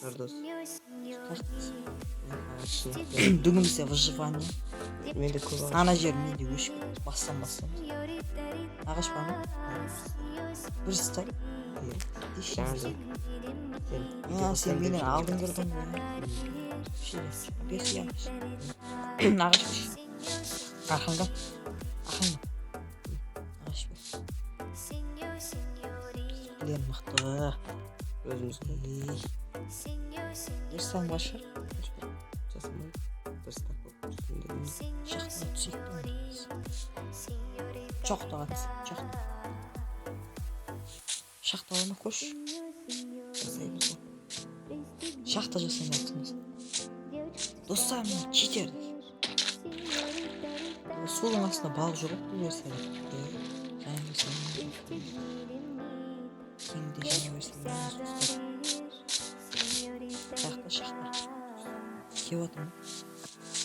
Пардос. Бүгін бізде выживание. Менде көп ағаш. Ана жер менде өшіп кетті. Бастан. Ағаш бар ма? Бір стай. Сен менен алдың кірдің ғой. Бес ағаш. Ағаш беш. Арқаңда. Ағаш беш. Білен мықты. Өзімізді. Бір сан башы. Жасамай. Бір стак болып. Шақтыға түсек. Жоқтыға түсек. Шақтыға көш. Жасаймыз. Шахта жасаймын айтыңыз. Достар, мен кетерді. Судың астында балық жоқ бұл берсе. Кеңде және берсе. Шахта. Кеп отырмын.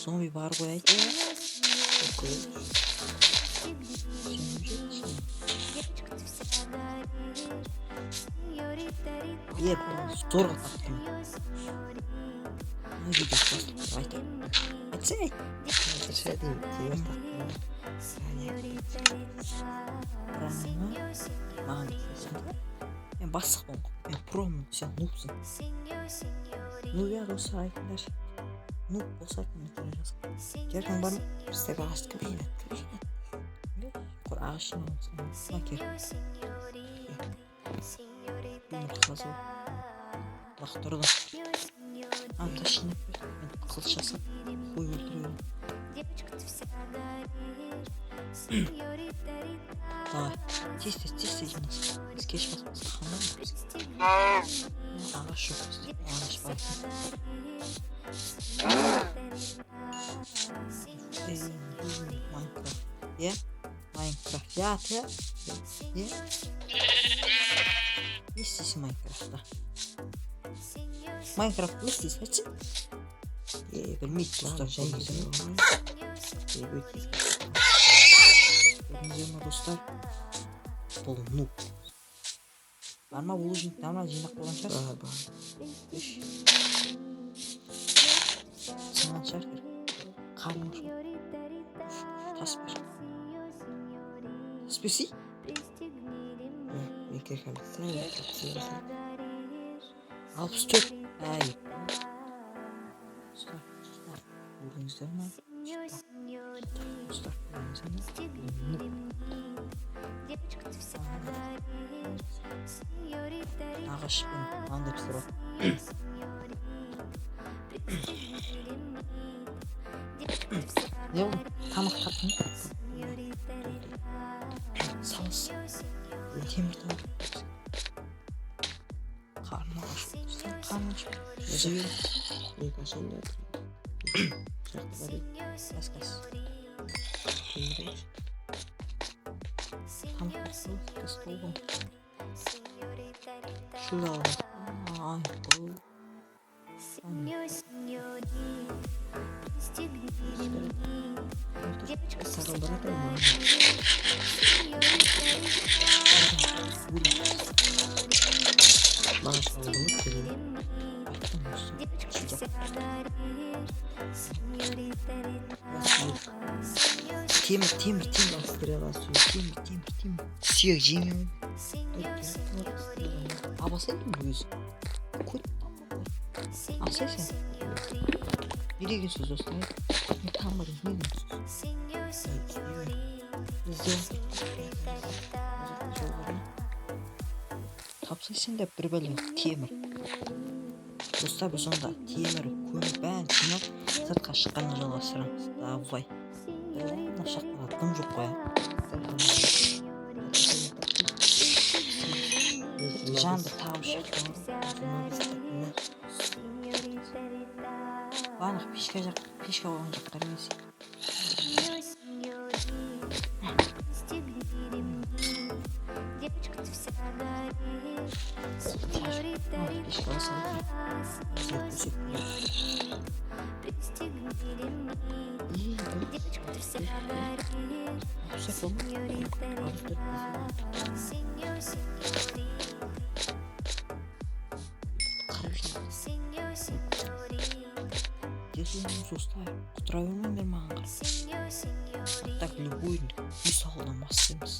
Зомби бар ғой айтты. Зорға таптым. Не видео бастып айтайын. Айтсай. Маған келсең. Мен бастықпын ғой. Мен промын, сен нубсың. Нубия достар айтыңдар. Нуб болса айтыңдар жазып. Кердің бар ма? Біздегі ағашты кірейін. Құр ағашын болсын. Кер. Мен қазыл. Бақтырды. Ташын әпер. Мен қылыш жасап. Қой өлтірейін. Давай. Тез жинас. Біз кеш басымыз қандан біз. Ағаш жоқ бізде. Ағаш бар екен. Майнкрафт. Майнкрафт. Не істейсің Майнкрафтта? Майнкрафт не істейсің? Айтшы? Білмейді достар. Көрдіңіздер достар? Бұл нуб. Бар ма бұл жинақ болған шығар? Бар. Сынған шығар кер. Қарның жоқ. Тас бер. Тас берсей? Мен керкем. 64. Әй. Көрдіңіздер ма? Достар. Ағашпен аңдап тұрып. Не ол? Тамақ таптың? Салыс. Темір тамақ. Қарны аш. Қарны аш. Мен қашанда шақты бар еді. Қас. Тамақ таптың? Қас болған. Шуда алған. Ай, бұл. Сарылдырады ма? Маған шалдым өткенім. Темір. Стрела суы. Темір. Сүйек жеңіл. Абасайдың өзі. Көт. Асай сен. Не деген сөз достар? Мен танымадым, не деген сөз? Тапсай сен де бір бәлем темір. Достар біз онда темір, көмір бәрін жинап сыртқа шыққанға жалғастырамыз. Давай. Мына шақтарға дым жоқ қой. Жанды тауып шықты. Барлық пешка болған жақтар емес. Пешка басады. телефоныңызды ұстай құтыра бермеңдер маған қарап. Так любой үй салудан бастаймыз.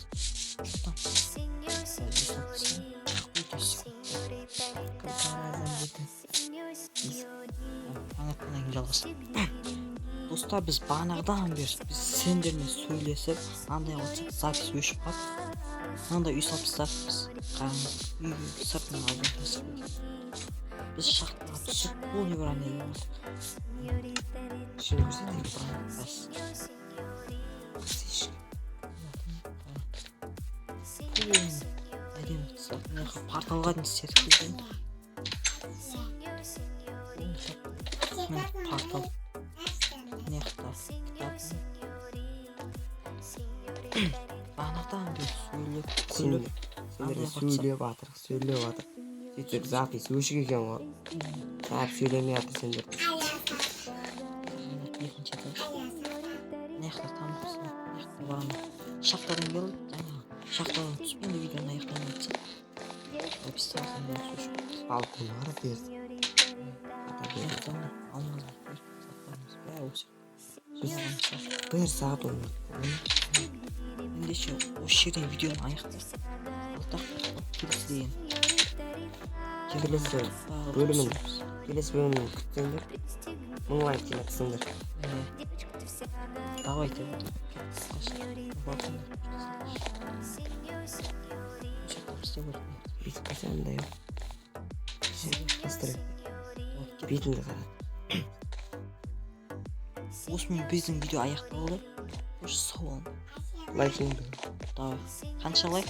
Таңертеңнен кейін жалғастырып. Достар, біз бағанағыдан бері біз сендермен сөйлесіп, андай қылсақ запись өшіп қалды. Мынандай үй салып тастаппыз. Қараңыз, үйге сыртынан алдын тастап. Біз шахтаға түсіп, выживания болдық. Шын көрсетейік бұрын. Әдемі тастап, мына порталға дейін істедік бізден. Портал. Нехта. Бағанағыдан бері сөйлеп, күліп. Сендерге сөйлеп атырық. Сөйтсек запись өшік екен ғой. Сәп сөйлемей атыр сендер. Екінші етеді. Нехта тамақсың. Нехта барамын. Шахтадан келіп, шахтадан түспенде видеоны аяқтаймын айтса. Описалсын бәрі сөшіп. Балконлары берді. Нехтаны алмазды беріп сақтаймыз. Бәрі өсіп. Бір сағат ойнады. Ендеше осы жерден видеоны аяқтайық. Алтақ келесі деген. Келесі бөлімін күтсеңдер. 1000 лайк жинатсыңдар. Давайте. Бүйтіп қасам да yok. Бастырып. Бетіңді қарат. Осымен біздің видео аяқталды. Осы сау болың. Лайк жинаңдар. Давай. Қанша лайк?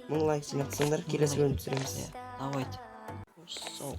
1000 лайк жинатсыңдар. Келесі бөлім түсіреміз. Давайте. Осы сау.